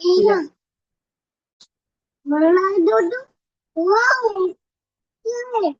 Iya. Mulai duduk. Wow. Iya.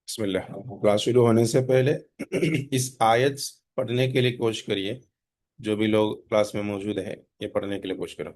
بسم اللہ. Class شروع ہونے سے پہلے اس آیت پڑھنے کے لیے کوشش کریے. جو بھی لوگ کلاس میں موجود ہیں یہ پڑھنے کے لیے کوشش کرو.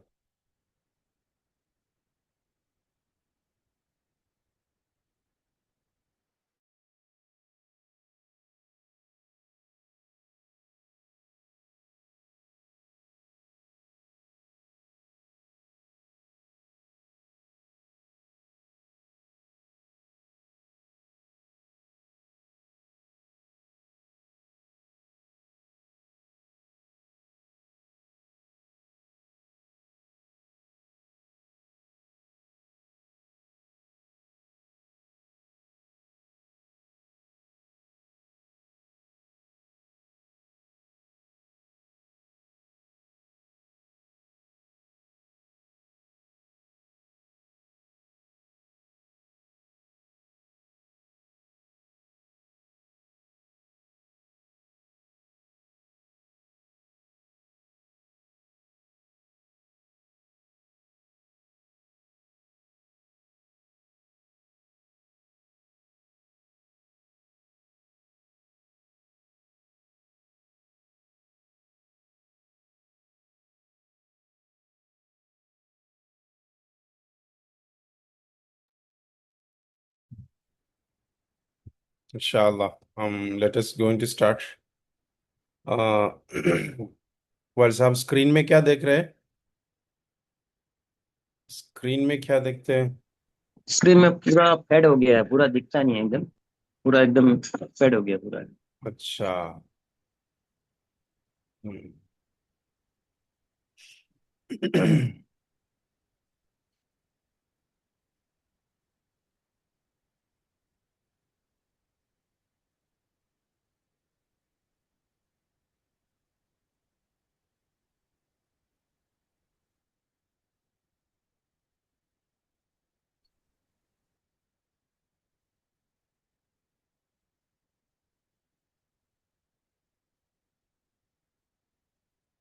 انشاءاللہ ہم let us going to start. وائل صاحب اسکرین میں کیا دیکھ رہے ہیں؟ اسکرین میں کیا دیکھتے ہیں؟ اسکرین میں پورا فیڈ ہو گیا ہے، پورا دکھتا نہیں ہے، ایک دم پورا ایک دم فیڈ ہو گیا پورا. اچھا.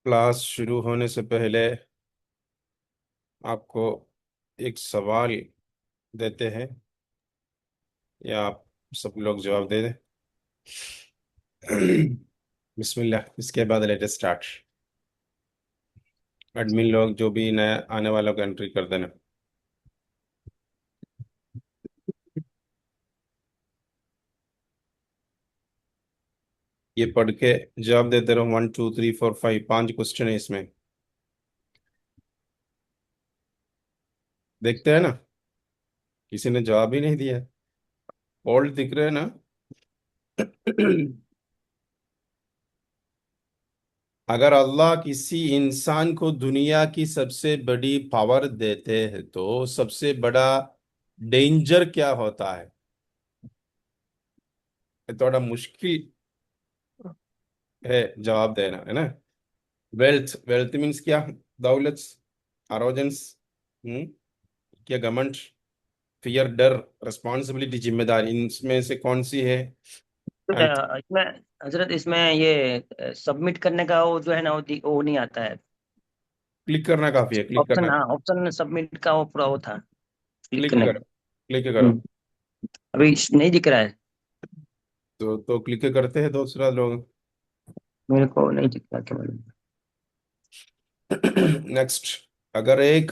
کلاس شروع ہونے سے پہلے آپ کو ایک سوال دیتے ہیں یا آپ سب لوگ جواب دے دیں. بسم اللہ. اس کے بعد لیٹ اسٹارٹ. ایڈمن لوگ جو بھی نیا آنے والوں کو انٹری کر دینا. یہ پڑھ کے جواب دیتے رہو. 1 2 3 4 5 5 کوشچن ہے اس میں. دیکھتے ہیں نا کسی نے جواب ہی نہیں دیا. اولڈ دکھ رہے ہیں نا. اگر اللہ کسی انسان کو دنیا کی سب سے بڑی پاور دیتے ہیں تو سب سے بڑا ڈینجر کیا ہوتا ہے؟ یہ تھوڑا مشکل ہے جواب دینا ہے نا. ویلتھ مینس کیا؟ دولت، اروجنس، کیا گمنٹ، فیئر، ڈر، رسپانسبلٹی، ذمہ داری. ان میں سے کون سی ہے؟ اس میں حضرت اس میں یہ سبمٹ کرنے کا وہ جو ہے نا وہ نہیں آتا ہے کلک کرنا کافی ہے. کلک کرنا. آپشن. ہاں آپشن سبمٹ کا وہ پورا وہ تھا کلک کلک کرنے کرو. کلک کا. کرو. ابھی نہیں دکھ رہا ہے تو کلک کرتے ہیں دوسرا لوگ. میرے کو، نہیں دکھ رہا. نیکسٹ. اگر ایک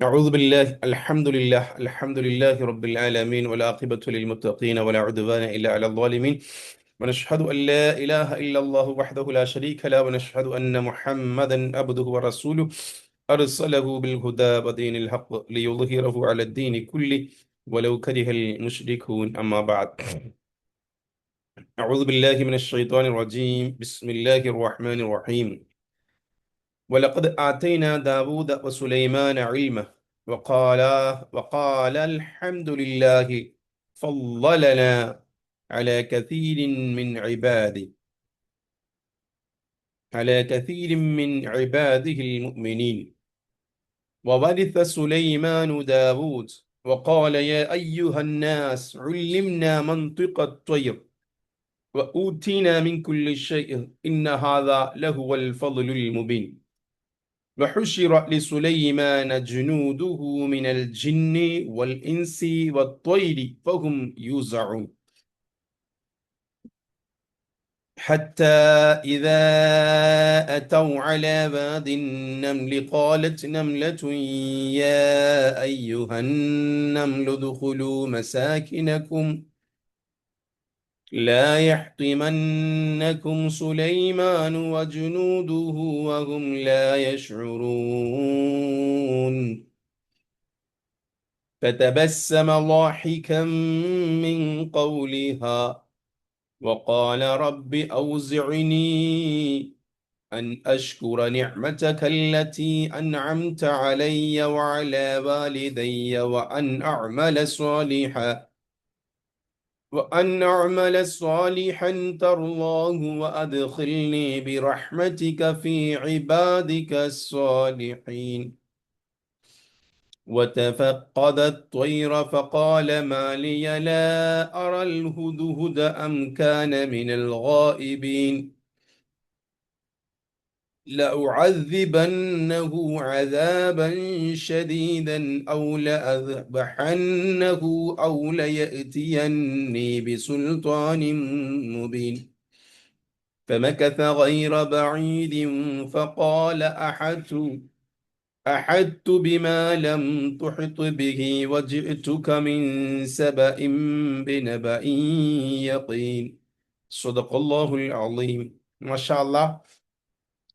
أعوذ بالله، الحمد لله رب العالمين، والعاقبة للمتقين ولا عدوان إلا على الظالمين، ونشهد أن لا إله إلا الله وحده لا شريك له، ونشهد أن محمدا عبده ورسوله أرسله بالهدى ودين الحق ليظهره على الدين كله ولو كره المشركون. أما بعد، أعوذ بالله من الشيطان الرجيم، بسم الله الرحمن الرحيم. ولقد آتينا داود وسليمان علما وقال وقال الحمد لله فضلنا على كثير من عباده على كثير من عباده المؤمنين. وورث سليمان داود وقال يا أيها الناس علمنا منطق الطير وأوتينا من كل شيء إن هذا لهو الفضل المبين. وحشر لسليمان جنوده من الجن والإنس والطير فهم يوزعون. حتى إذا أتوا على واد النمل قالت نملة يا أيها النمل ادخلوا مساكنكم لا يحطمنكم سليمان وجنوده وهم لا يشعرون. فتبسم ضاحكا من قولها وقال رب أوزعني أن أشكر نعمتك التي أنعمت علي وعلى والدي وأن أعمل صالحا ترضاه وأدخلني برحمتك في عبادك الصالحين. وتفقد الطير فقال ما لي لا أرى الهدهد أم كان من الغائبين. لأعذبنه عذابا شديدا أو لأذبحنه أو ليأتيني بسلطان مبين. فمكث غير بعيد فقال أحدت بما لم تحط به وجئتك من سبأ بنبأ يقين. صدق الله العظيم. ما شاء الله.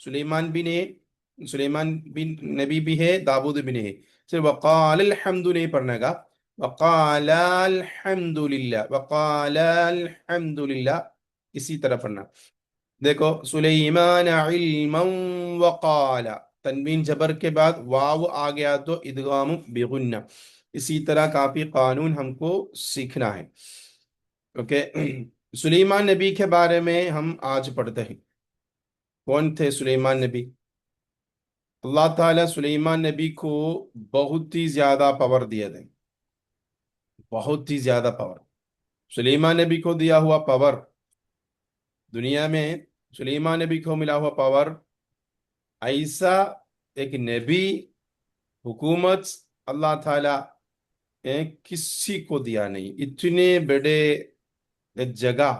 سلیمان بن نبی بھی ہے، داؤد بھی ہے. صرف وقال الحمد نہیں پڑھنے کا، وقال الحمد للہ، وقال الحمد للہ اسی طرح پڑھنا. دیکھو سلیمان علما وقال، تنوین جبر کے بعد واو آ گیا تو ادغام بغنہ. اسی طرح کافی قانون ہم کو سیکھنا ہے. اوکے. سلیمان نبی کے بارے میں ہم آج پڑھتے ہیں. کون تھے سلیمان نبی؟ اللہ تعالیٰ سلیمان نبی کو بہت ہی زیادہ پاور دیا تھے، بہت ہی زیادہ پاور. سلیمان نبی کو دیا ہوا پاور، دنیا میں سلیمان نبی کو ملا ہوا پاور ایسا ایک نبی، حکومت اللہ تعالیٰ کسی کو دیا نہیں. اتنے بڑے جگہ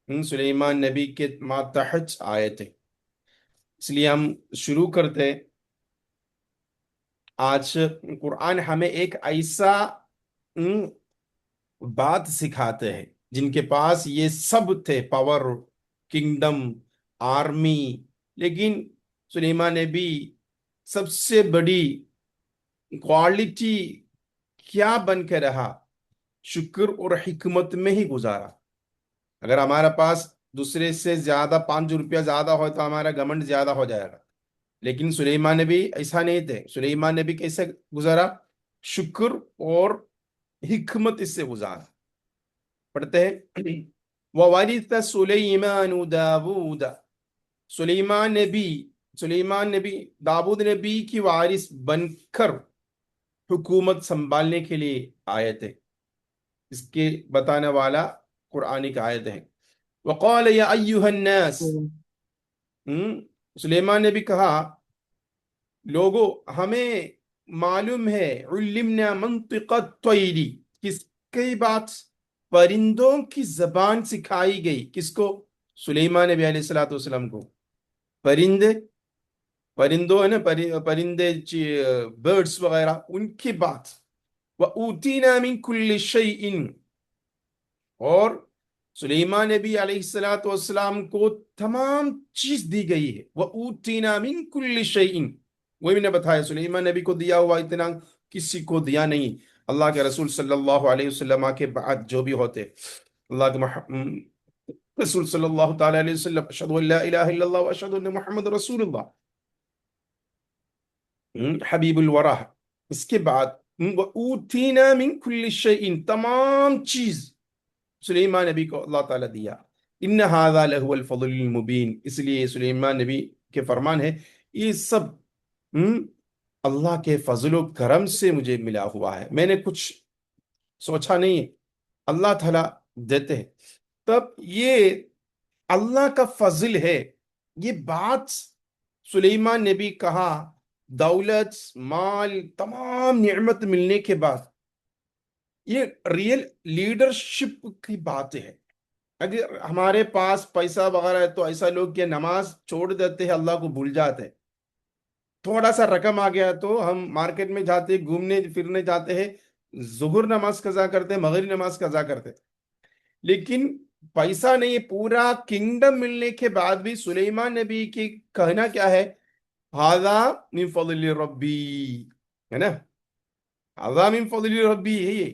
سلیمان نبی کے ماتحت آئے تھے. اس لیے ہم شروع کرتے. آج قرآن ہمیں ایک ایسا بات سکھاتے ہیں جن کے پاس یہ سب تھے، پاور، کنگڈم، آرمی، لیکن سلیمان نبی سب سے بڑی کوالٹی کیا بن کے رہا؟ شکر اور حکمت میں ہی گزارا. اگر ہمارا پاس دوسرے سے زیادہ 5 روپیہ زیادہ ہو تو ہمارا گھمنڈ زیادہ ہو جائے گا. لیکن سلیمان نبی ایسا نہیں تھے. سلیمان نبی کیسے گزارا؟ شکر اور حکمت اس سے گزارا. پڑھتے ہیں وَوَرِثَ سُلَيْمَانُ دَاوُودَ. سلیمان نبی داؤد نبی کی وارث بن کر حکومت سنبھالنے کے لیے آئے تھے. اس کے بتانے والا قرآن کی آیت ہے. وَقَالَ يَا أَيُّهَا النَّاسِ. سلیمان نے بھی کہا لوگو ہمیں معلوم ہے، علمنا منطق الطیر، کس کی بات؟ پرندوں کی زبان سکھائی گئی. کس کو؟ سلیمان نبی علیہ السلام کو. پرندوں ہے نا، پرندے، برڈس وغیرہ، ان کی بات. وَأُوتِينَا مِن كُلِّ شَيْءٍ، اور سلیمان نبی علیہ السلام کو تمام چیز دی گئی ہے. وَأُوتِينَا مِن كُلِّ شَيْءٍ، وہی میں نے بتایا سلیمان نبی کو دیا ہوا اتنا کسی کو دیا نہیں. اللہ کے رسول صلی اللہ علیہ وسلم کے بعد جو بھی ہوتے، اللہ کے رسول صلی اللہ تعالی علیہ وسلم، اشہد ان لا الہ الا اللہ واشہد ان محمد رسول اللہ، حبیب الورہ. اس کے بعد وَأُوتِينَا مِن كُلِّ شَيْءٍ، تمام چیز سلیمان نبی کو اللہ تعالیٰ دیا. ان هذا لهو الفضل المبین. اس لیے سلیمان نبی کے فرمان ہے یہ سب اللہ کے فضل و کرم سے مجھے ملا ہوا ہے، میں نے کچھ سوچا نہیں ہے، اللہ تعالیٰ دیتے ہیں. تب یہ اللہ کا فضل ہے. یہ بات سلیمان نبی کہا، دولت، مال، تمام نعمت ملنے کے بعد یہ ریئل لیڈرشپ کی بات ہے. اگر ہمارے پاس پیسہ وغیرہ ہے تو ایسا لوگ کہ نماز چھوڑ دیتے ہیں، اللہ کو بھول جاتے ہیں. تھوڑا سا رقم آ گیا تو ہم مارکیٹ میں جاتے، گھومنے پھرنے جاتے ہیں، ظہر نماز قضا کرتے، مغرب نماز قضا کرتے. لیکن پیسہ نہیں، پورا کنگڈم ملنے کے بعد بھی سلیمان نبی کی کہنا کیا ہے؟ ہذا من فضل ربی، ہے نا، ہذا من فضل ربی ہے یہ.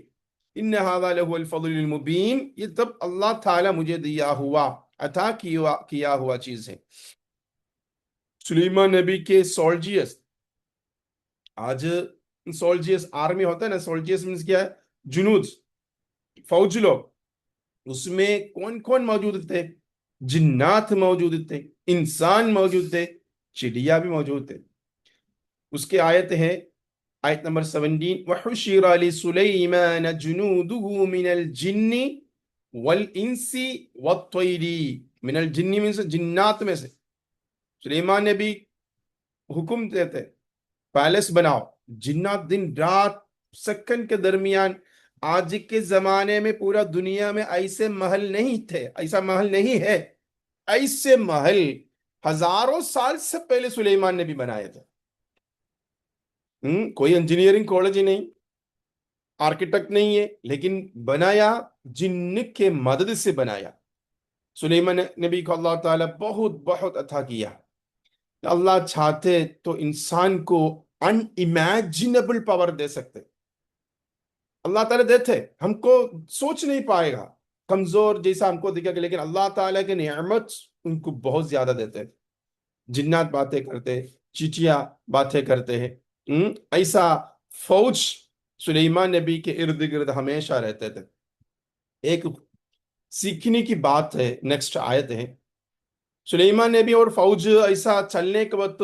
ان هذا له الفضل المبین، یہ تب اللہ تعالیٰ مجھے دیا ہوا، عطا کیا ہوا چیز ہے. سلیمان نبی کے سولجرز، آج سولجرز آرمی ہوتا ہے نا، سولجرز مینس کیا ہے؟ جنود، فوج لوگ. اس میں کون کون موجود تھے؟ جنات موجود تھے، انسان موجود تھے، چڑیا بھی موجود تھے. اس کے آیت ہے، آیت نمبر 17، وَحُشِرَ لِسُلَيْمَانَ جُنُودُهُ مِنَ الْجِنِّ وَالْإِنسِ وَالطَّيْرِ. من الجن میں سے، جنات میں سے. سلیمان نے بھی حکم دیتے پیلس بناؤ. جنات دن رات سیکنڈ کے درمیان. آج کے زمانے میں پورا دنیا میں ایسے محل نہیں تھے، ایسا محل نہیں ہے. ایسے محل ہزاروں سال سے پہلے سلیمان نے بھی بنائے تھے. کوئی انجینئرنگ کالج ہی نہیں، آرکیٹیکٹ نہیں ہے، لیکن بنایا جن کے مدد سے بنایا. سلیمان نبی کو اللہ تعالیٰ بہت بہت عطا کیا. اللہ چاہتے تو انسان کو انیمیجنیبل پاور دے سکتے، اللہ تعالیٰ دیتے، ہم کو سوچ نہیں پائے گا، کمزور جیسا ہم کو دکھے گا، لیکن اللہ تعالیٰ کے نعمت ان کو بہت زیادہ دیتے، جنات باتیں کرتے، چیٹیاں باتیں کرتے ہیں، ایسا فوج سلیمان نبی کے ارد گرد ہمیشہ رہتے تھے۔ ایک سیکھنے کی بات ہے، نیکسٹ آیت ہے، سلیمان نبی اور فوج ایسا چلنے کے وقت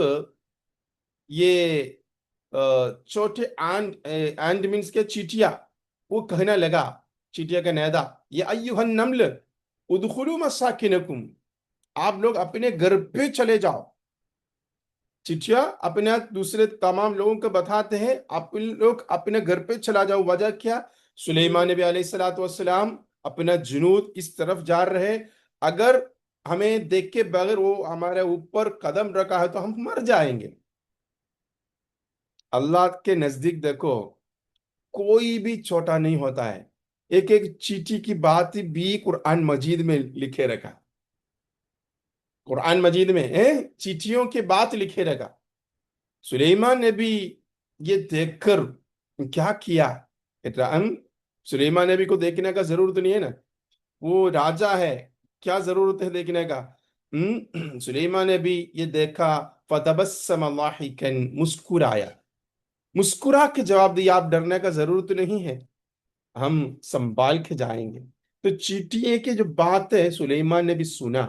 یہ چھوٹے اینڈ مینس کے چیٹیا وہ کہنے لگا، چیٹیا کا نیدا، یہ ایوہ النمل ادخلوا مساکنکم، آپ لوگ اپنے گھر پہ چلے جاؤ۔ چٹیا اپنے دوسرے تمام لوگوں کو بتاتے ہیں آپ لوگ اپنے گھر پہ چلا جاؤ۔ وجہ کیا؟ سلیمان نبی علیہ السلام اپنا جنود اس طرف جا رہے، اگر ہمیں دیکھ کے بغیر وہ ہمارے اوپر قدم رکھا ہے تو ہم مر جائیں گے۔ اللہ کے نزدیک دیکھو کوئی بھی چھوٹا نہیں ہوتا ہے، ایک ایک چیٹی کی بات بھی قرآن مجید میں لکھے رکھا، قرآن مجید میں چیٹیوں کے بات لکھے رکھا۔ سلیمان نے بھی یہ دیکھ کر کیا کیا، سلیمان نبی کو دیکھنے کا ضرورت نہیں ہے نا، وہ راجا ہے، کیا ضرورت ہے دیکھنے کا؟ سلیمان نے بھی یہ دیکھا، فتبسم ضاحکا، مسکرایا، مسکرا کے جواب دیا، آپ ڈرنے کا ضرورت نہیں ہے، ہم سنبھال کے جائیں گے۔ تو چیٹیے کی جو بات ہے سلیمان نے بھی سنا،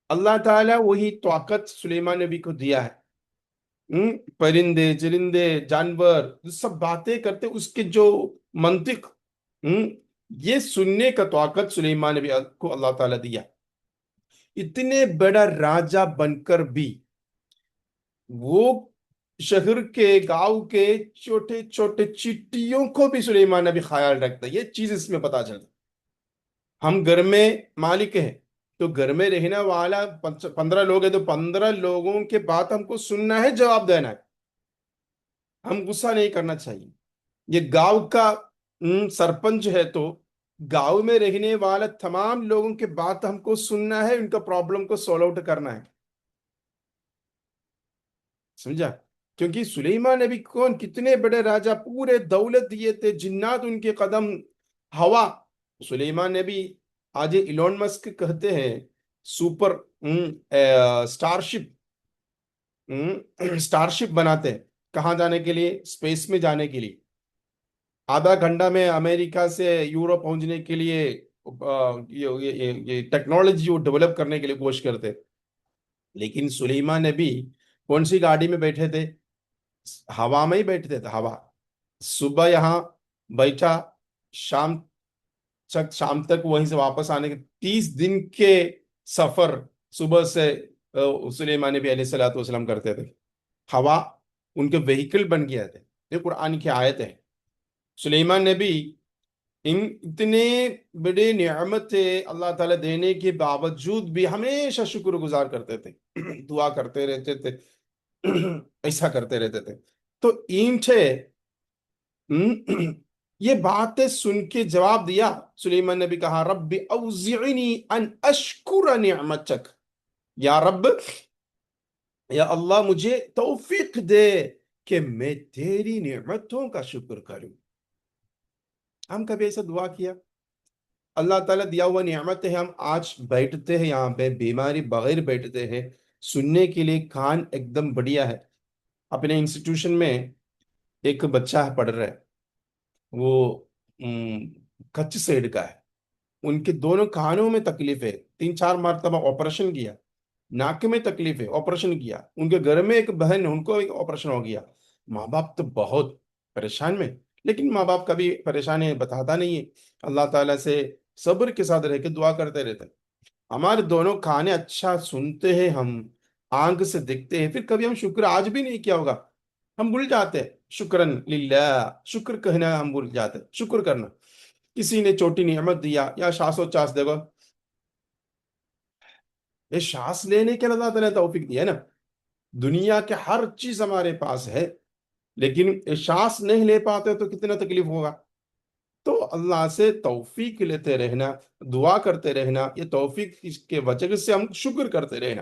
اللہ تعالیٰ وہی طاقت سلیمان نبی کو دیا ہے، پرندے چرندے جانور سب باتیں کرتے، اس کے جو منطق یہ سننے کا طاقت سلیمان نبی کو اللہ تعالیٰ دیا۔ اتنے بڑا راجہ بن کر بھی وہ شہر کے گاؤں کے چھوٹے چھوٹے چٹیوں کو بھی سلیمان نبی خیال رکھتا، یہ چیز اس میں پتا چلتا۔ ہم گھر میں مالک ہیں تو گھر میں رہنے والا 15 لوگ ہیں تو 15 لوگوں کے بات ہم کو سننا ہے، جواب دینا ہے، ہم غصہ نہیں کرنا چاہیے۔ یہ گاؤں کا سرپنچ ہے تو گاؤں میں رہنے والا تمام لوگوں کے بات ہم کو سننا ہے، ان کا پرابلم کو سولو آؤٹ کرنا ہے، سمجھا؟ کیونکہ سلیمان نبی کون، کتنے بڑے راجہ، پورے دولت دیے تھے، جنات ان کے قدم، ہوا۔ سلیمان نبی آج ایلون مسک کہتے ہیں سپر سٹار شپ بناتے ہیں، کہاں جانے کے لیے؟ اسپیس میں جانے کے لیے، آدھا گھنٹہ میں امریکہ سے یورپ پہنچنے کے لیے یہ ٹیکنالوجی وہ ڈیولپ کرنے کے لیے کوشش کرتے۔ لیکن سلیمان نبی کون سی گاڑی میں بیٹھے تھے؟ ہوا میں ہی بیٹھتے تھے، ہوا، صبح یہاں بیٹھا، شام شام تک وہیں سے واپس آنے کے 30 دن کے سفر صبح سے سلیمان نبی علیہ السلام کرتے تھے، ہوا ان کے وہیکل بن گیا تھے۔ یہ قرآن کی آیت ہے۔ سلیمان نبی اتنے بڑے نعمت اللہ تعالیٰ دینے کے باوجود بھی ہمیشہ شکر گزار کرتے تھے، دعا کرتے رہتے تھے، ایسا کرتے رہتے تھے۔ تو اینٹ یہ باتیں سن کے جواب دیا، سلیمان نبی کہا، رب اوزعنی ان اشکر نعمتک، یا رب، یا اللہ مجھے توفیق دے کہ میں تیری نعمتوں کا شکر کروں۔ ہم کبھی ایسا دعا کیا؟ اللہ تعالیٰ دیا ہوا نعمت ہے، ہم آج بیٹھتے ہیں یہاں پہ بیماری بغیر بیٹھتے ہیں، سننے کے لیے کان ایک دم بڑھیا ہے۔ اپنے انسٹیٹیوشن میں ایک بچہ پڑھ رہا ہے، وہ کچھ سیڈ کا ہے، ان کے دونوں کانوں میں تکلیف ہے، 3-4 مرتبہ آپریشن کیا، ناک میں تکلیف ہے، آپریشن کیا، ان کے گھر میں ایک بہن ہے، ان کو ایک آپریشن ہو گیا، ماں باپ تو بہت پریشان میں، لیکن ماں باپ کبھی پریشانی بتاتا نہیں ہے، اللہ تعالیٰ سے صبر کے ساتھ رہ کے دعا کرتے رہتے ہیں۔ ہمارے دونوں کھانے اچھا سنتے ہیں، ہم آنکھ سے دیکھتے ہیں، پھر کبھی ہم شکر آج بھی نہیں کیا ہوگا، ہم بھول جاتے ہیں، شکرن للہ، شکر کہنا ہم بھول جاتے ہیں، شکر کرنا۔ کسی نے چھوٹی نعمت دیا، یا سانس و چاس دیکھو، یہ سانس لینے کے اللہ تعالیٰ نے توفیق دیا ہے نا، دنیا کے ہر چیز ہمارے پاس ہے، لیکن یہ سانس نہیں لے پاتے تو کتنا تکلیف ہوگا۔ تو اللہ سے توفیق لیتے رہنا، دعا کرتے رہنا، یہ توفیق اس کے وجہ سے ہم شکر کرتے رہنا۔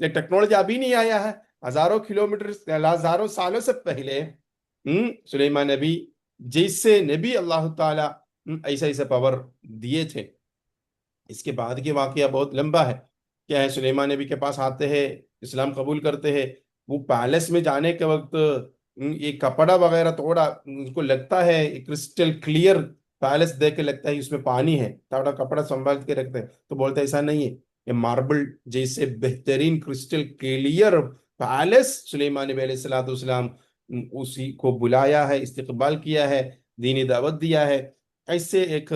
یہ ٹیکنالوجی ابھی نہیں آیا ہے، ہزاروں کلومیٹر ہزاروں سالوں سے پہلے سلیمان نبی جیسے نبی اللہ تعالیٰ ایسا ایسا پاور دیے تھے. اس کے بعد کے واقعہ بہت لمبا ہے. کیا ہے، سلیمان نبی کے پاس آتے ہیں، اسلام قبول کرتے ہیں. وہ پیلس میں جانے کے وقت یہ کپڑا وغیرہ توڑا، ان کو لگتا ہے کرسٹل کلیئر پیلس دیکھ کے لگتا ہے اس میں پانی ہے، تھوڑا کپڑا سنبھال کے رکھتے ہیں. تو بولتے ایسا نہیں ہے، یہ ماربل جیسے بہترین کرسٹل کلیئر پیلس سلیمان نبی علیہ الصلوۃ والسلام اسی کو بلایا ہے، استقبال کیا ہے، دینی دعوت دیا ہے. ایسے ایک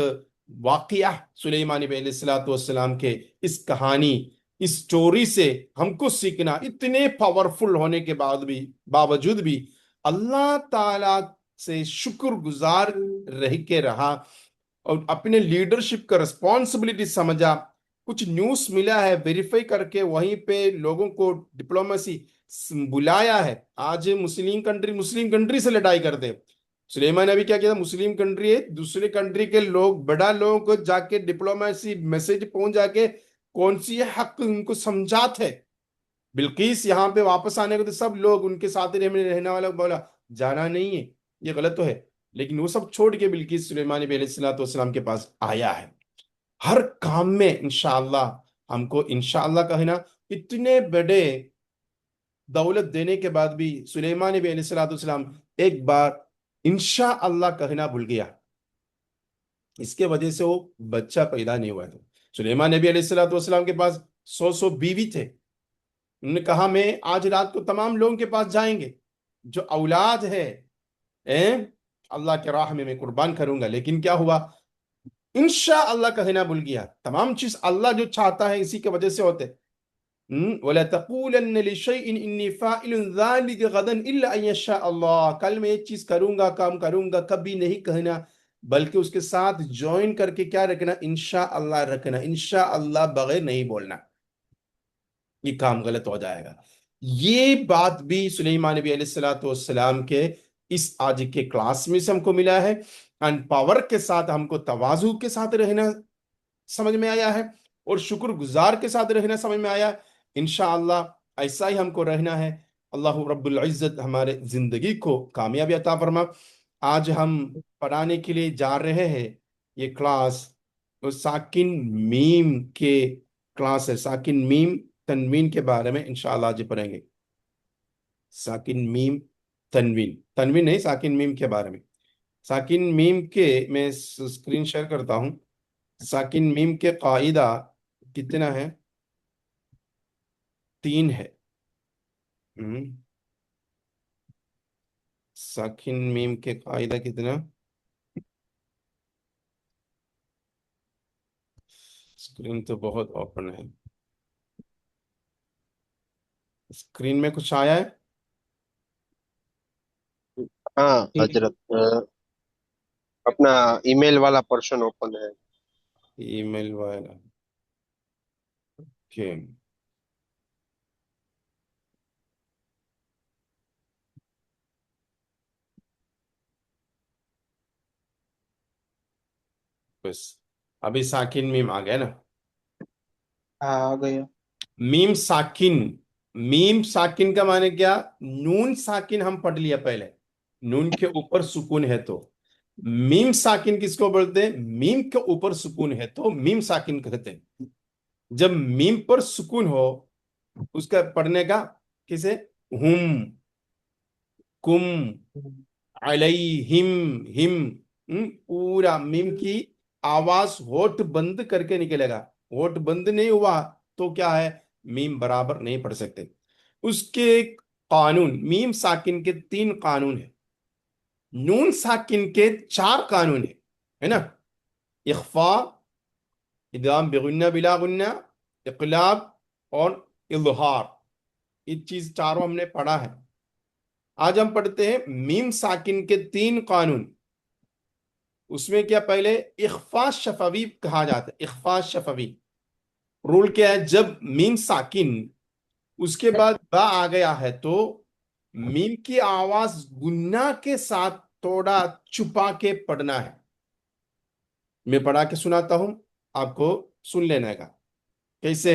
واقعہ سلیمان نبی علیہ الصلوۃ والسلام کے اس کہانی، اس سٹوری سے ہم کو سیکھنا. اتنے پاورفل ہونے کے باوجود بھی اللہ تعالی سے شکر گزار رہ کے رہا اور اپنے لیڈرشپ کا رسپانسبلٹی سمجھا. کچھ نیوز ملا ہے، ویریفائی کر کے وہیں پہ لوگوں کو ڈپلومیسی بلایا ہے. آج مسلم کنٹری سے لڑائی کرتے. سلیمان نبی کیا کیا تھا، مسلم کنٹری ہے، دوسرے کنٹری کے لوگ بڑا لوگوں کو جا کے ڈپلومیسی میسج پہنچ جا کے کون سی حق ان کو سمجھاتے. بلقیس یہاں پہ واپس آنے کو تو سب لوگ ان کے ساتھ رہنے والا بولا جانا نہیں ہے، یہ غلط تو ہے، لیکن وہ سب چھوڑ کے بلقیس سلیمان نبی علیہ الصلوۃ والسلام کے پاس آیا ہے. ہر کام میں انشاءاللہ ہم کو انشاءاللہ کہنا. اتنے بڑے دولت دینے کے بعد بھی سلیمان نبی علیہ الصلوۃ والسلام ایک بار انشاءاللہ کہنا بھول گیا. اس کے وجہ سے وہ بچہ پیدا نہیں ہوا تھا. سلیمان نبی علیہ الصلوۃ والسلام کے پاس 100 بیوی تھے. انہوں نے کہا میں آج رات کو تمام لوگوں کے پاس جائیں گے، جو اولاد ہے اللہ کے راہ میں قربان کروں گا. لیکن کیا ہوا، انشاءاللہ کہنا بھول گیا. تمام چیز اللہ جو چاہتا ہے اسی کی وجہ سے ہوتے. وَلَا تَقُولَنَّ لِشَيْءٍ إِنِّي فَاعِلٌ ذَلِكَ غَدًا إِلَّا أَن يَشَاءَ اللَّهُ. کل میں ایک چیز کروں گا، کام کروں گا، کبھی نہیں کہنا، بلکہ اس کے ساتھ جوائن کر کے کیا رکھنا، انشاءاللہ رکھنا. انشاءاللہ بغیر نہیں بولنا، یہ کام غلط ہو جائے گا. یہ بات بھی سلیمان نبی علیہ الصلوۃ والسلام کے اس آج کے کلاس میں سے ہم کو ملا ہے. اینڈ پاور کے ساتھ ہم کو تواضع کے ساتھ رہنا سمجھ میں آیا ہے، اور شکر گزار کے ساتھ رہنا سمجھ میں آیا. انشاءاللہ ایسا ہی ہم کو رہنا ہے. اللہ رب العزت ہمارے زندگی کو کامیابی عطا فرما. آج ہم پڑھانے کے لیے جا رہے ہیں یہ کلاس ساکن میم کے کلاس ہے. ساکن میم تنوین کے بارے میں انشاءاللہ آج پڑھیں گے. ساکن میم تنوین نہیں، ساکن میم کے بارے میں. ساکن میم کے میں سکرین شیئر کرتا ہوں. ساکن میم کے قاعدہ کتنا ہے، 3 ہے. ساکن میم کے قاعدہ کتنا، سکرین تو بہت اوپن ہے. سکرین میں کچھ آیا ہے؟ ہاں حضرت، اپنا ای میل والا پورشن اوپن ہے. ای میل والا کہ بس ابھی ساکن میم آ گیا نا. ہاں آ گیا. میم ساکن کا معنی کیا، نون ساکن ہم پڑھ لیا پہلے، نون کے اوپر سکون ہے تو میم ساکن کس کو بولتے ہیں، میم کے اوپر سکون ہے تو میم ساکن کہتے ہیں. جب میم پر سکون ہو اس کا پڑھنے کا کسے، ہم، کم، علیہم، ہم، پورا میم کی آواز ہوٹ بند کر کے نکلے گا. ہوٹ بند نہیں ہوا تو کیا ہے، میم برابر نہیں پڑھ سکتے. اس کے قانون، میم ساکن کے 3 قانون ہیں، نون ساکن کے 4 قانون ہیں، ہے نا. اخفاء، ادغام بغنہ بلا غنہ، اقلاب اور اظہار. یہ چیز چاروں ہم نے پڑھا ہے. آج ہم پڑھتے ہیں میم ساکن کے 3 قانون. اس میں کیا، پہلے اخفاء شفوی کہا جاتا ہے. اخفاء شفوی رول کیا ہے، جب میم ساکن اس کے بعد با آ گیا ہے تو میم کی آواز گنہ کے ساتھ تھوڑا چھپا کے پڑھنا ہے. میں پڑھا کے سناتا ہوں، آپ کو سن لینا ہے. کیسے،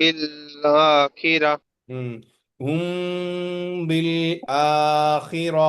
بالآخرة هم بالآخرة،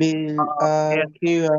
بالآخرة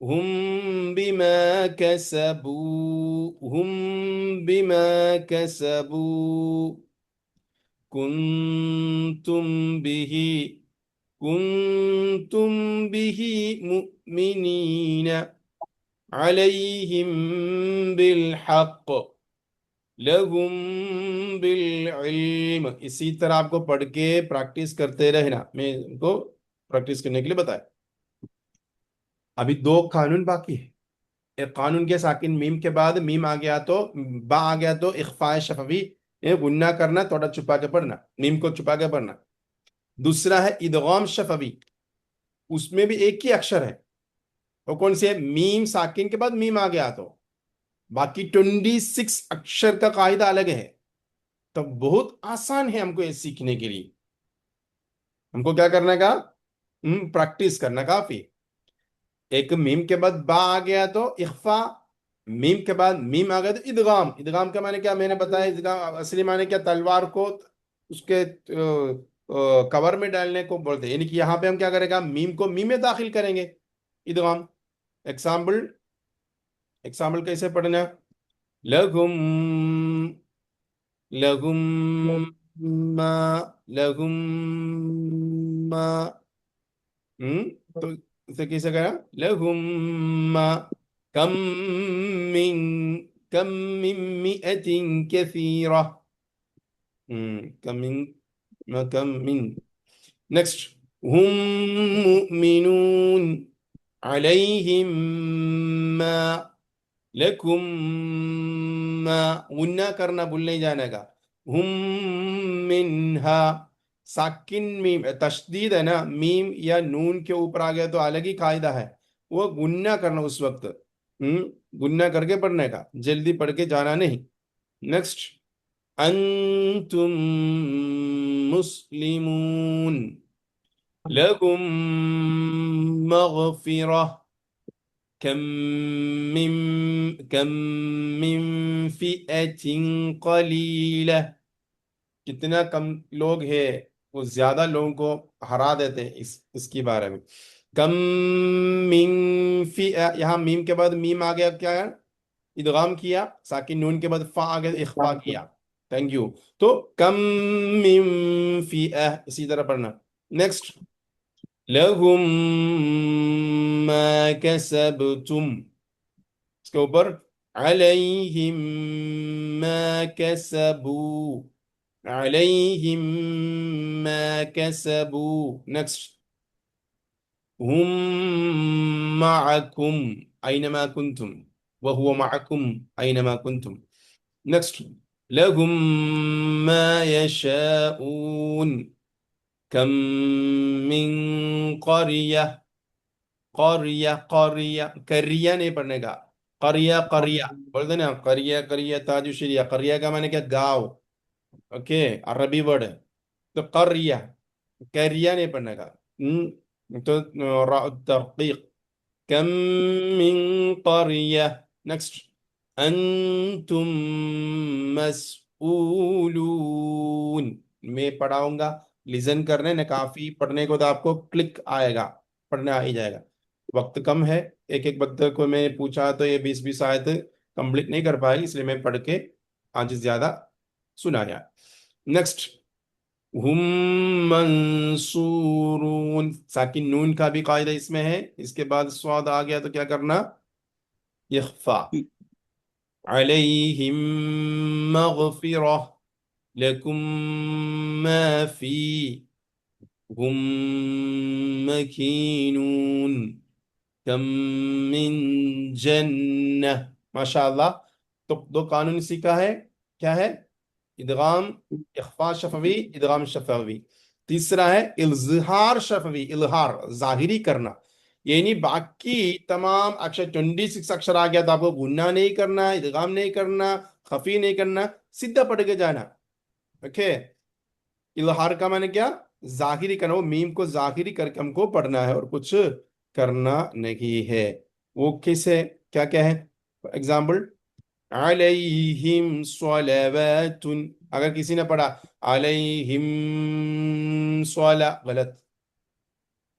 هم بما كسبوا، هم بما كسبوا، كنتم به كنتم به مؤمنين عليهم بالحق لهم بالعلم. اسی طرح آپ کو پڑھ کے پریکٹس کرتے رہنا. میں ان کو پریکٹس کرنے کے لیے بتایا. ابھی دو قانون باقی ہے. ایک قانون کے ساکن میم کے بعد میم آ گیا تو با آ گیا تو اخفاء شفوی غنہ کرنا, تھوڑا چھپا کے پڑھنا, میم کو چھپا کے پڑھنا. دوسرا ہے ادغام شفوی, اس میں بھی ایک ہی اکشر ہے. وہ کون سے؟ میم ساکن کے بعد میم آ گیا تو باقی 26 اکشر کا قاعدہ الگ ہے. تو بہت آسان ہے ہم کو یہ سیکھنے کے لیے. ہم کو کیا کرنا کا؟ پریکٹس کرنا کافی. ایک میم کے بعد با آ گیا تو اخفاء, میم کے بعد میم آ گیا تو ادغام. ادغام کا معنی کیا میں نے بتایا. ادغام اصلی معنی کیا؟ تلوار کو اس کے کور میں ڈالنے کو بولتے ہیں. یعنی کہ یہاں پہ ہم کیا کریں گا؟ میم کو میم میں داخل کریں گے. ادغام. ایگزامپل کیسے پڑھنا؟ لہم لہم ما لہم ما تو اسے کیسے کرا؟ لہم ما کم من کم من مئت کثیرہ کم من. نیکسٹ ہم مؤمنون علیہم ما لکم ما. غنہ کرنا بھول نہیں جانے کا. ہم منہا ساکن میم, تشدید ہے نا, میم یا نون کے اوپر آ گیا تو الگ ہی قاعدہ ہے. وہ غنہ کرنا اس وقت, غنہ کر کے پڑھنے کا, جلدی پڑھ کے جانا نہیں. نیکسٹ انتم مسلمون لکم مغفرہ کم من فئة قلیلہ. کتنا کم لوگ ہیں, وہ زیادہ لوگوں کو ہرا دیتے ہیں. اس کے بارے میں کم من فئة, یہاں میم کے بعد میم آ گیا, کیا ہے؟ ادغام کیا. ساکن نون کے بعد فا آ گیا, اخفا کیا. Thank you. تو کم من فئة اسی طرح پڑھنا. نیکسٹ لہم ما کسبتم, اس کے اوپر علیہم ما کسبوا علیہم ما کسبوا. نیکسٹ ہم معکم اینما کنتم وہو معکم اینما کنتم. نیکسٹ لہم ما یشاؤون کم من قریہ کریہ نہیں پڑھنے کا, قریہ بولتے نا, قریہ تاج شریعہ. قریہ کا معنی کیا؟ گاؤں. اوکے, عربی ورڈ ہے. تو قریہ نہیں پڑھنے کا. تو راء الترقیق کم من قریہ. نیکسٹ انتم مسئولون. میں پڑھاؤں گا, لسن کرنے نے کافی, پڑھنے کو تو آپ کو کلک آئے گا, پڑھنا آ ہی جائے گا. وقت کم ہے, ایک بندے کو میں پوچھا تو یہ 20 آیت کمپلیٹ نہیں کر پائی, اس لیے میں پڑھ کے آج زیادہ سنایا. نیکسٹ ہم منصورون, ساکن نون کا بھی قاعدہ اس میں ہے. اس کے بعد صاد آ گیا تو کیا کرنا؟ اخفاء. علیہم مغفرہ لکم ما فی ہم مکینون کم من جنہ. ماشاءاللہ. تو دو قانون سیکھا ہے. کیا ہے؟ ادغام اخفاء شفوی, ادغام شفوی. تیسرا ہے اظہار شفوی, اظہار ظاہری کرنا. یعنی باقی تمام اکشر 26 اکشر آ گیا تو آپ کو غنہ نہیں کرنا, ادغام نہیں کرنا, خفی نہیں کرنا, سیدھا پڑھ کے جانا. اوکے. اظہار کا معنی کیا؟ ظاہری کرنا. وہ میم کو ظاہری کر کے ہم کو پڑھنا ہے اور کچھ کرنا نہیں ہے. وہ کیسے, کیا ہے؟ ایگزامپل علیہم صلوات, اگر کسی نے پڑھا علیہم غلط.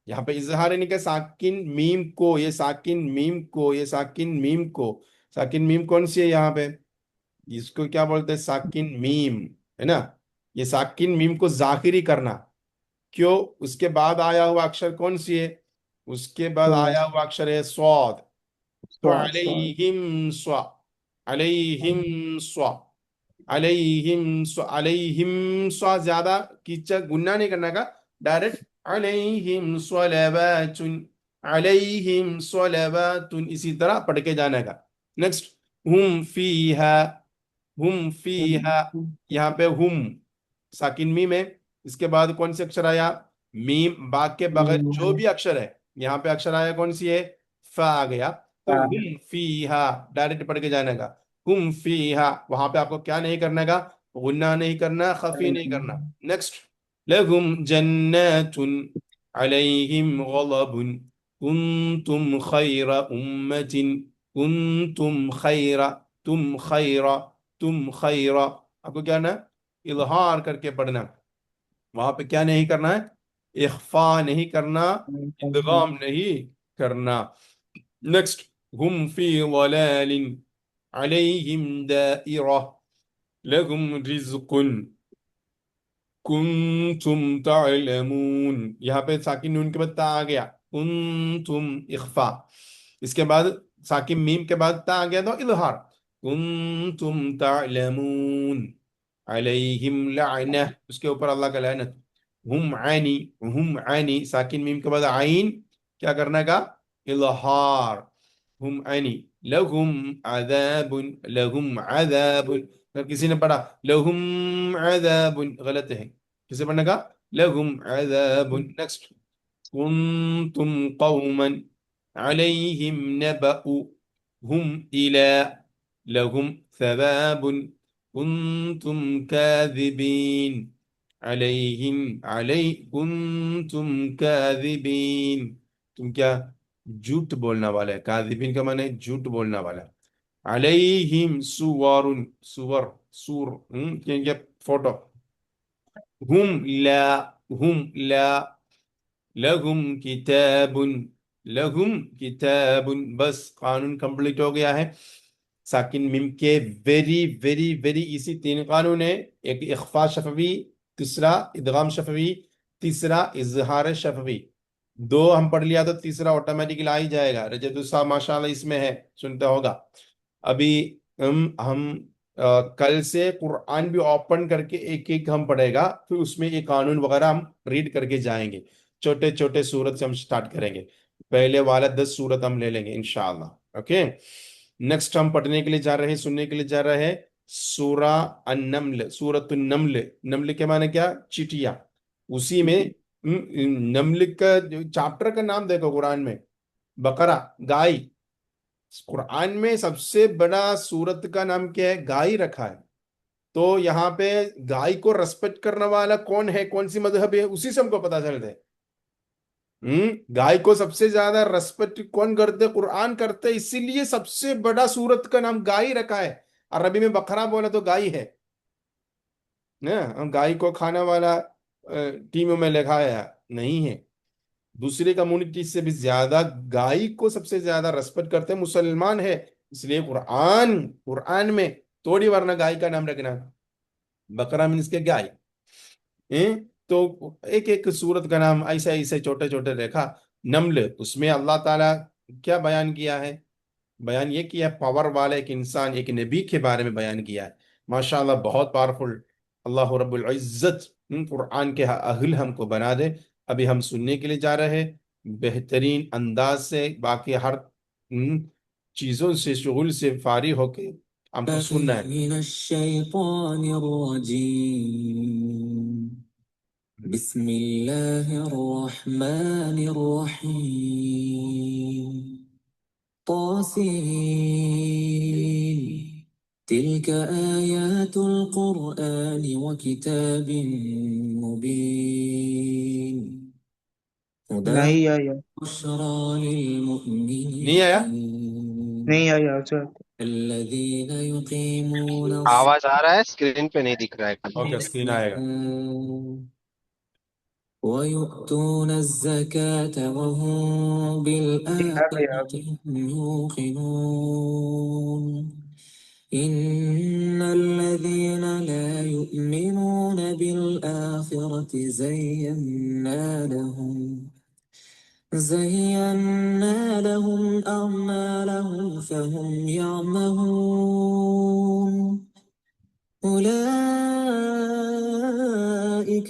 یہاں پہ اظہار نہیں کہ ساکن میم کو, یہ ساکن میم کو, یہ ساکن میم کو. ساکن میم کون سی ہے یہاں پہ؟ اس کو کیا بولتے ہیں؟ ساکن میم ہے نا. یہ ساکن میم کو ظاہری کرنا. کیوں؟ اس کے بعد آیا ہوا اکشر کون سی ہے؟ اس کے بعد آیا ہوا اکشر ہے صاد. تو علیہم سوا، علیہم سوا، علیہم سوا، علیہم سوا زیادہ کیچا گناہ نہیں کرنا کا، ڈائریکٹ علیہم صلوات، علیہم صلوات، اسی طرح پڑھ کے جانے کا. نیکسٹ ہم فیہا، ہم فیہا، یہاں پہ ہم ساکن میم ہے. اس کے بعد کون سے اکشر آیا؟ میم. با کے بغیر جو بھی اکشر ہے، یہاں پہ اکشر آیا کون سی ہے؟ فا آ گیا. تو ہم فیہا ڈائریکٹ پڑھ کے جانے کا. ہم فیہا، وہاں پہ آپ کو کیا نہیں کرنے کا؟ غنہ نہیں کرنا، خفی نہیں کرنا. نیکسٹ لہم جنات علیہم غضب کنتم خیر امت، کنتم خیر، تم خیر، تم خیر. آپ کو کیا نا اظہار کر کے پڑھنا. وہاں پہ کیا نہیں کرنا ہے؟ اخفا نہیں کرنا، ادغام نہیں کرنا. نیکسٹ ہم فی ضلال علیہم دائرہ لہم رزق کنتم تعلمون. یہاں پہ ساکن نون کے بعد تا آ گیا، کنتم اخفا. اس کے بعد ساکن میم کے بعد تا آ گیا تو اظہار، کنتم تعلمون. علیہم لعنہ، اس کے اوپر اللہ کا لعنت. ہم عینی، ہم عینی ساکن میم کے بعد عین کیا کرنے کا؟ اظہار. ہم عینی لہم عذاب، لہم عذاب. اگر کسی نے پڑھا لہم عذاب غلط ہے، کسے پڑھنے کا؟ لہم عذاب. نیکسٹ کنتم قوما علیہم نبأ ہم الى لہم ثواب کنتم کاذبین علیہم علی کنتم کاذبین. تم کیا جھوٹ بولنا والا ہے. کاذبین کا معنی ہے جھوٹ بولنا والا. علیہم سور، سور سور کیا فوٹو. ہم لا، ہم لا لہم کتاب، لہم کتاب. بس قانون کمپلیٹ ہو گیا ہے. ساکن میم کے ویری ویری ویری ایسی تین قانون ہے. ایک اخفا شفوی، تیسرا ادغام شفوی، تیسرا اظہار شفوی. دو ہم پڑھ لیا تو تیسرا آٹومیٹکلی آ ہی جائے گا. رجت صاحب ماشاءاللہ اس میں ہے، سنتا ہوگا. ابھی ہم کل سے قرآن بھی اوپن کر کے ایک ایک ہم پڑھے گا، پھر اس میں یہ قانون وغیرہ ہم ریڈ کر کے جائیں گے. چھوٹے چھوٹے سورت سے ہم سٹارٹ کریں گے. پہلے والا 10 سورت ہم لے لیں گے انشاءاللہ. اوکے، نیکسٹ ہم پڑھنے کے لیے جا رہے ہیں، سننے کے لیے جا رہے ہیں سورہ النمل، سورۃ النمل. نمل کے معنی کیا؟ چٹیا. اسی میں نمل کا چاپٹر کا نام دیکھو قرآن میں، بقرہ، گائے. قرآن میں سب سے بڑا سورت کا نام کیا ہے؟ گائے رکھا ہے. تو یہاں پہ گائے کو ریسپیکٹ کرنے والا کون ہے، کون سی مذہب ہے، اسی سے ہم کو پتا چلتا ہے. گائے کو سب سے زیادہ ریسپیکٹ کون کرتے؟ قرآن کرتے. اسی لیے سب سے بڑا سورت کا نام گائے رکھا ہے. عربی میں بقرہ بولا تو گائے ہے نا. گائے کو کھانا والا ٹیموں میں لکھا ہے نہیں ہے. دوسری کمیونٹی سے بھی زیادہ گائے کو سب سے زیادہ ریسپیکٹ کرتے ہیں مسلمان ہے. اس لیے قرآن میں توڑی ورنہ گائے کا نام رکھنا. بقرہ مینس کے گائے. تو ایک ایک سورت کا نام ایسے ایسے چھوٹے چھوٹے دیکھا. نمل، اس میں اللہ تعالیٰ کیا بیان کیا ہے؟ بیان یہ کیا پاور والا ایک انسان، ایک نبی کے بارے میں بیان کیا ہے. ماشاءاللہ بہت پاورفل. اللہ رب العزت قرآن کے اہل ہم کو بنا دے. ابھی ہم سننے کے لیے جا رہے ہیں بہترین انداز سے. باقی ہر چیزوں سے شغل سے فارغ ہو کے ہم کو سننا ہے. من الشیطان الرجیم بسم اللہ الرحمن الرحیم طاسين تلك آيات القرآن وكتاب مبين هدى نہیں آیا، وبشرى نہیں آیا؟ للمؤمنين نہیں آیا حضرت. الذين يقيمون آواز آ رہا ہے؟ اسکرین پہ نہیں دکھ رہا ہے. اوکے، اسکرین آئے گا. ويؤتون الزكاة وهم آ گیا بالآخرة ابھی. هم يوقنون إن الذين لا يؤمنون بالآخرة زينا زينا لهم أعمالهم فهم يعمهون أولئك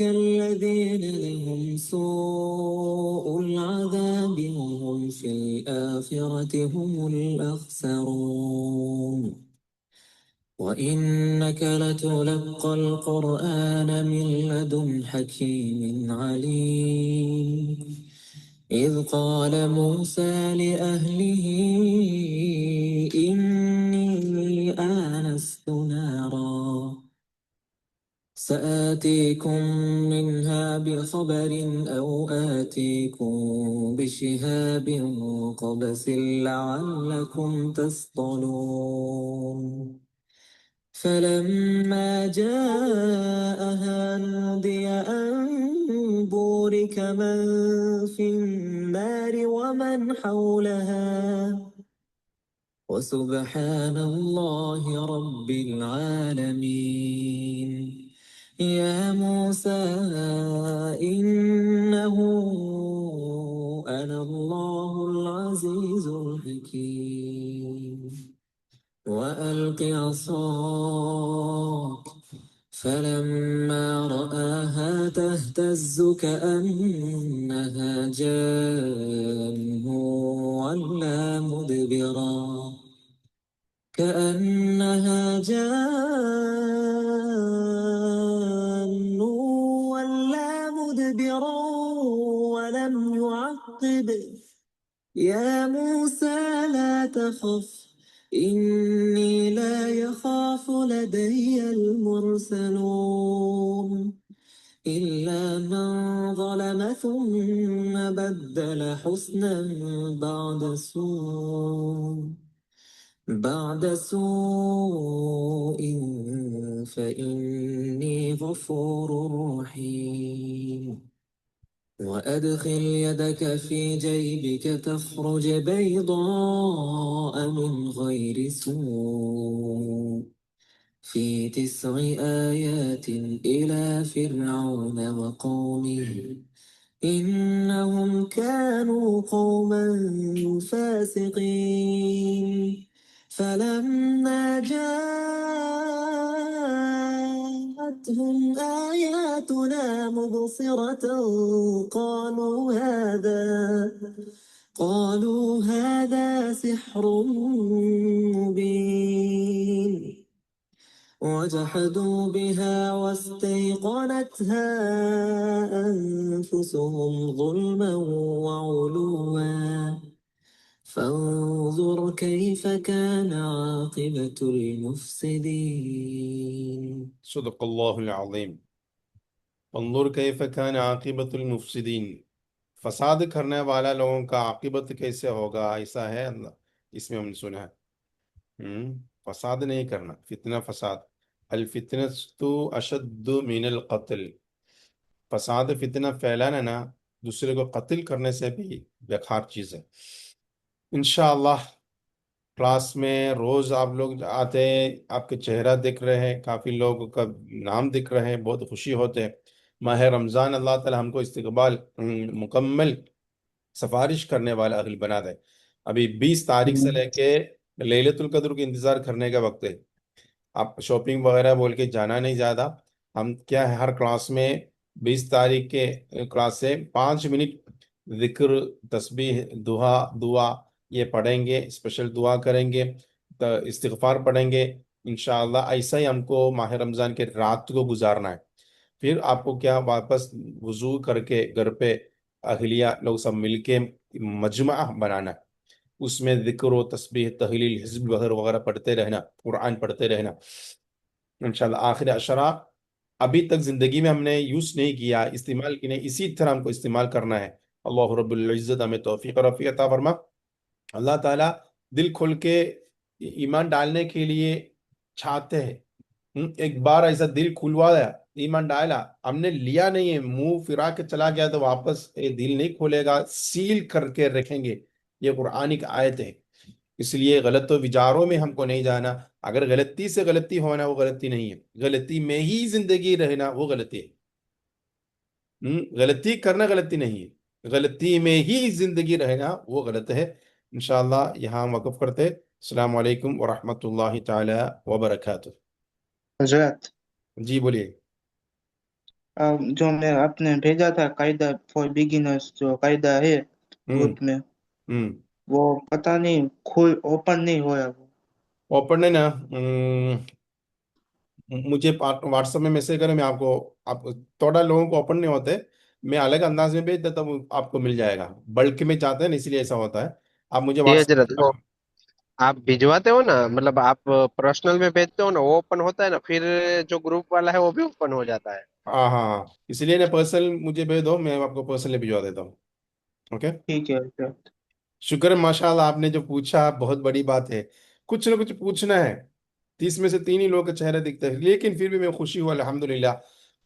الذين لهم سوء العذاب وهم في الآخرة هم الأخسرون وإنك لتلقى القرآن من لدن حكيم عليم إذ قال موسى لأهله إني آنست نارا سآتيكم منها بخبر أو آتيكم بشهاب قبس لعلكم تصطلون فلما جاءها نودي أن بورك من في النار ومن حولها وسبحان الله رب العالمين يا موسى إنه أنا الله العزيز الحكيم وألق عصاك فلما رآها تهتز كأنها جان ولا مدبرا كأنها جان ولا مدبرا ولم يعقب يا موسى لا تخف إني لا يخاف لدي المرسلون إلا من ظلم ثم بدل حسنا بعد سوء فإني غفور رحيم وأدخل يدك في جيبك تخرج بيضاء من غير سوء في 9 آيات إلى فرعون وقومه إنهم كانوا قوما فاسقين فلما جاءتهم آياتنا مبصرة قالوا هذا سحر مبين وجحدوا بها واستيقنتها أنفسهم ظلما وعلوا فانظر كيف كان عاقبة المفسدين صدق اللہ العظیم انظر کیف کان عاقبت المفسدین فساد کرنے والا لوگوں کا عاقبت کیسے ہوگا ایسا ہے اللہ اس میں ہم نے سنا ہے فساد نہیں کرنا فتنہ فساد الفتنة اشد من القتل فساد فتنہ پھیلانا نا دوسرے کو قتل کرنے سے بھی بیکار چیز ہے انشاءاللہ کلاس میں روز آپ لوگ آتے ہیں آپ کے چہرہ دکھ رہے ہیں کافی لوگوں کا نام دکھ رہے ہیں بہت خوشی ہوتے ہیں ماہ رمضان اللہ تعالی ہم کو استقبال مکمل سفارش کرنے والا اہل بنا دے ابھی 20 تاریخ سے لے کے لیلۃ القدر کے انتظار کرنے کا وقت ہے آپ شاپنگ وغیرہ بول کے جانا نہیں زیادہ ہم کیا ہے ہر کلاس میں 20 تاریخ کے کلاس سے 5 منٹ ذکر تسبیح دعا یہ پڑھیں گے اسپیشل دعا کریں گے استغفار پڑھیں گے انشاءاللہ ایسا ہی ہم کو ماہ رمضان کے رات کو گزارنا ہے پھر آپ کو کیا واپس وضو کر کے گھر پہ اہلیہ لوگ سب مل کے مجمع بنانا ہے اس میں ذکر و تسبیح تحلیل حزب وغیرہ پڑھتے رہنا قرآن پڑھتے رہنا انشاءاللہ آخر عشرہ ابھی تک زندگی میں ہم نے یوز نہیں کیا استعمال کی نہیں اسی طرح ہم کو استعمال کرنا ہے اللہ رب العزت ہمیں توفیق اور عافیت عطا فرما اللہ تعالیٰ دل کھول کے ایمان ڈالنے کے لیے چاہتے ہیں ایک بار ایسا دل کھلوا دیا ایمان ڈالا ہم نے لیا نہیں ہے منہ پھرا کے چلا گیا تو واپس دل نہیں کھولے گا سیل کر کے رکھیں گے یہ قرآن کی آیت ہے اس لیے غلط و وچاروں میں ہم کو نہیں جانا اگر غلطی سے غلطی ہونا وہ غلطی نہیں ہے غلطی میں ہی زندگی رہنا وہ غلطی ہے غلطی کرنا غلطی نہیں ہے غلطی میں ہی زندگی رہنا وہ غلط ہے. انشاءاللہ یہاں ہم وقف کرتے. السلام علیکم ورحمۃ اللہ تعالی وبرکاتہ. حضرت جی بولیے. جو میں آپ نے بھیجا تھا قاعدہ فار بگنرز، جو قاعدہ ہے گروپ میں، وہ پتہ نہیں اوپن نہیں ہوا وہ. اوپن ہے نا. مجھے واٹس ایپ میں میسج کریں، میں آپ تھوڑا لوگوں کو اوپن نہیں ہوتے، میں الگ انداز میں بھیج دیتا ہوں، آپ کو مل جائے گا. بلک میں چاہتے ہیں نا، اس لیے ایسا ہوتا ہے. آپ مجھے جی واٹس حضرت، وہ ایپ. آپ بھجواتے ہو نا، مطلب آپ پرسنل میں بھیجتے ہو نا، وہ اوپن ہوتا ہے نا، پھر جو گروپ والا ہے وہ بھی اوپن ہو جاتا ہے. ہاں ہاں ہاں، اس لیے نا پرسنل مجھے بھیج دو، میں آپ کو پرسنلی بھجوا دیتا ہوں. اوکے. ٹھیک ہے حضرت. شکر ہے ماشاء اللہ، آپ نے جو پوچھا بہت بڑی بات ہے. کچھ نہ کچھ پوچھنا ہے. 30 میں سے 3 ہی لوگوں کے چہرے دکھتے ہیں، لیکن پھر بھی میں خوشی ہوا الحمدللہ.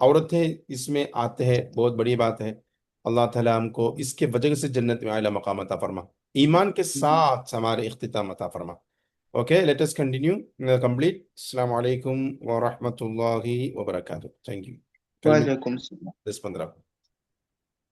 عورتیں اس میں آتے ہیں، بہت بڑی بات ہے. اللہ تعالیٰ ہم کو اس کے وجہ سے جنت میں اعلیٰ مقام عطا فرما، ایمان کے ساتھ ہمارے اختتام عطا فرما. Okay, let us continue complete. السلام علیکم ورحمۃ اللہ وبرکاتہ. Thank you. کل وعلیکم السلام. 10-15